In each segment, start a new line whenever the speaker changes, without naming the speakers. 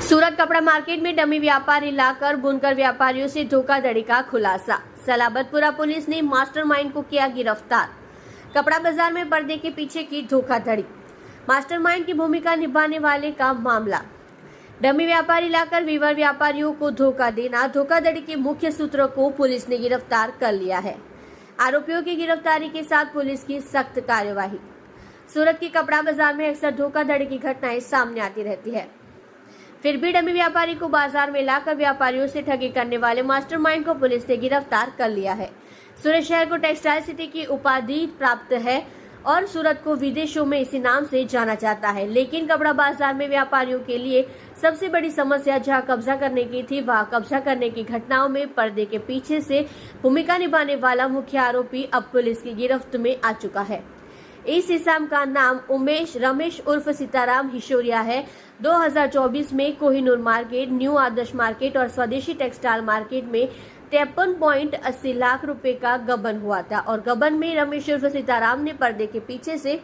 सूरत कपड़ा मार्केट में डमी व्यापारी लाकर बुनकर व्यापारियों से धोखाधड़ी का खुलासा। सलाबतपुरा पुलिस ने मास्टरमाइंड को किया गिरफ्तार। कपड़ा बाजार में पर्दे के पीछे की धोखाधड़ी, मास्टरमाइंड की भूमिका निभाने वाले का मामला। डमी व्यापारी लाकर वीवर व्यापारियों को धोखा देना, धोखाधड़ी के मुख्य सूत्रों को पुलिस ने गिरफ्तार कर लिया है। आरोपियों की गिरफ्तारी के साथ पुलिस की सख्त कार्यवाही। सूरत के कपड़ा बाजार में अक्सर धोखाधड़ी की घटनाएं सामने आती रहती है, फिर भी डमी व्यापारी को बाजार में लाकर व्यापारियों से ठगी करने वाले मास्टरमाइंड को पुलिस ने गिरफ्तार कर लिया है। सूरत शहर को टेक्सटाइल सिटी की उपाधि प्राप्त है और सूरत को विदेशों में इसी नाम से जाना जाता है, लेकिन कपड़ा बाजार में व्यापारियों के लिए सबसे बड़ी समस्या जहां कब्जा करने की थी, वहां कब्जा करने की घटनाओं में पर्दे के पीछे से भूमिका निभाने वाला मुख्य आरोपी अब पुलिस की गिरफ्त में आ चुका है। इस इस्लाम का नाम उमेश रमेश उर्फ सीताराम हिशोरिया है। 2024 में कोहिनूर मार्केट, न्यू आदर्श मार्केट और स्वदेशी टेक्सटाइल मार्केट में 53.80 लाख रुपए का गबन हुआ था और गबन में रमेश उर्फ सीताराम ने पर्दे के पीछे से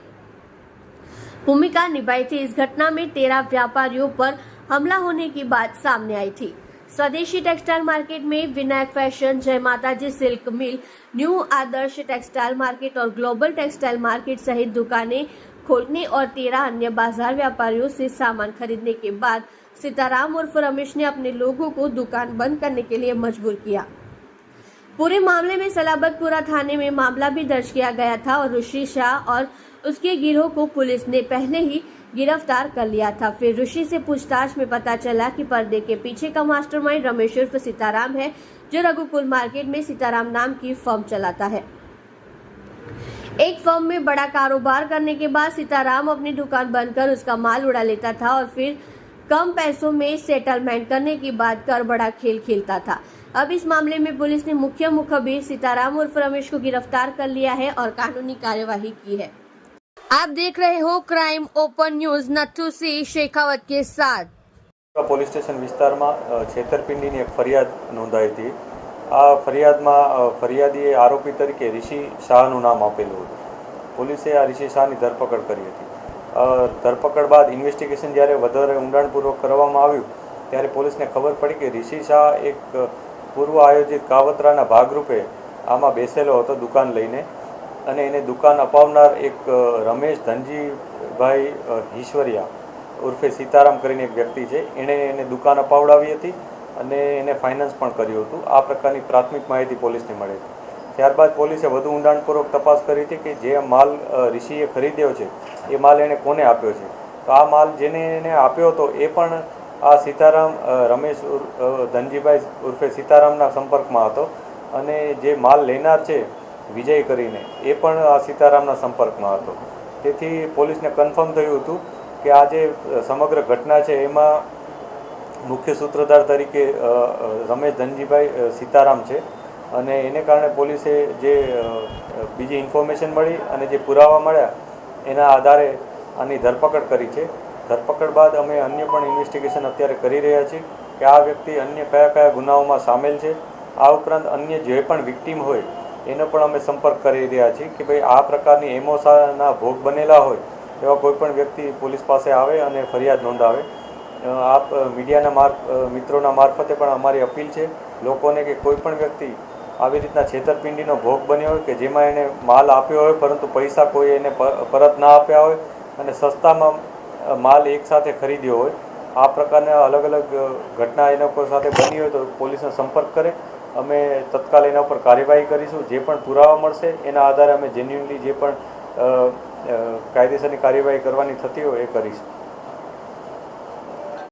भूमिका निभाई थी। इस घटना में 13 व्यापारियों पर हमला होने की बात सामने आई थी। स्वदेशी टेक्सटाइल मार्केट में विनायक फैशन, जय माताजी सिल्क मिल, न्यू आदर्श टेक्सटाइल मार्केट और ग्लोबल टेक्सटाइल मार्केट सहित दुकानें खोलने और 13 अन्य बाजार व्यापारियों से सामान खरीदने के बाद सीताराम उर्फ रमेश ने अपने लोगों को दुकान बंद करने के लिए मजबूर किया। पूरे मामले में सलाबतपुरा थाने में मामला भी दर्ज किया गया था और ऋषि शाह और उसके गिरोह को पुलिस ने पहले ही गिरफ्तार कर लिया था। फिर ऋषि से पूछताछ में पता चला कि पर्दे के पीछे का मास्टरमाइंड रमेश उर्फ सीताराम है, जो रघुकुल मार्केट में सीताराम नाम की फर्म चलाता है। एक फर्म में बड़ा कारोबार करने के बाद सीताराम अपनी दुकान बंद कर उसका माल उड़ा लेता था और फिर कम पैसों में सेटलमेंट करने के बाद कर बड़ा खेल खेलता था। अब इस मामले में पुलिस ने मुख्य मुखबिर सीताराम उर्फ रमेश को गिरफ्तार कर लिया है और कानूनी कार्यवाही की है। आप देख रहे हो crime open news Nathu Singh Shekhawat के साथ।
પોલીસ સ્ટેશન વિસ્તારમાં છેતરપિંડીની એક ફરિયાદ નોંધાઈ હતી। આ ફરિયાદમાં ફરિયાદીએ આરોપી તરીકે ઋષિ શાહનું નામ આપેલું હતું। પોલીસે આ ઋષિ શાહની ધરપકડ કરી હતી। ધરપકડ બાદ ઇન્વેસ્ટિગેશન જ્યારે વધારે ઊંડાણપૂર્વક કરવામાં આવ્યું ત્યારે પોલીસને ખબર પડી કે ઋષિ શાહ એક પૂર્વ આયોજિત કાવતરાના ભાગરૂપે આમાં બેસેલો હતો દુકાન લઈને, અને એને દુકાન અપાવનાર એક રમેશ ધનજીભાઈ ઈશ્વરિયા ઉર્ફે સીતારામ કરીને એક વ્યક્તિ છે, એણે એને દુકાન અપાવડાવી હતી અને એને ફાઇનાન્સ પણ કર્યું હતું। આ પ્રકારની પ્રાથમિક માહિતી પોલીસને મળી હતી। ત્યારબાદ પોલીસે વધુ ઊંડાણપૂર્વક તપાસ કરી હતી કે જે માલ ઋષિએ ખરીદ્યો છે એ માલ એણે કોને આપ્યો છે। તો આ માલ જેને એને આપ્યો હતો એ પણ આ સીતારામ રમેશ ધનજીભાઈ ઉર્ફે સીતારામના સંપર્કમાં હતો, અને જે માલ લેનાર છે વિજય કરીને એ પણ આ સીતારામના સંપર્કમાં હતો। તેથી પોલીસને કન્ફર્મ થયું હતું કે આ જે સમગ્ર ઘટના છે એમાં મુખ્ય સૂત્રધાર તરીકે રમેશ ધનજીભાઈ સીતારામ છે, અને એને કારણે પોલીસે જે બીજી ઇન્ફોર્મેશન મળી અને જે પુરાવા મળ્યા એના આધારે આની ધરપકડ કરી છે। ધરપકડ બાદ અમે અન્ય પણ ઇન્વેસ્ટિગેશન અત્યારે કરી રહ્યા છીએ કે આ વ્યક્તિ અન્ય કયા કયા ગુનાઓમાં સામેલ છે। આ ઉપરાંત અન્ય જે પણ વિક્ટીમ હોય એનો પણ અમે સંપર્ક કરી રહ્યા છીએ કે ભાઈ આ પ્રકારની એમોસાના ભોગ બનેલા હોય એવા કોઈ પણ વ્યક્તિ પોલીસ પાસે આવે અને ફરિયાદ નોંધાવે। આપ મીડિયાના મિત્રોના મારફતે પણ અમારી અપીલ છે લોકોને કે કોઈ પણ વ્યક્તિ આવી રીતના છેતરપિંડીનો ભોગ બન્યો હોય કે જેમાં એને માલ આપ્યો હોય પરંતુ પૈસા કોઈ એને પરત ના આપ્યા હોય અને સસ્તામાં માલ એકસાથે ખરીદ્યો હોય, આ પ્રકારના અલગ અલગ ઘટના એના કોઈ સાથે બની હોય તો પોલીસનો સંપર્ક કરે। અમે તત્કાલ એના ઉપર કાર્યવાહી કરીશું। જે પણ પુરાવા મળશે એના આધારે અમે જેન્યુઇનલી જે પણ કાયદેસરની કાર્યવાહી કરવાની થતી હોય એ કરીશું।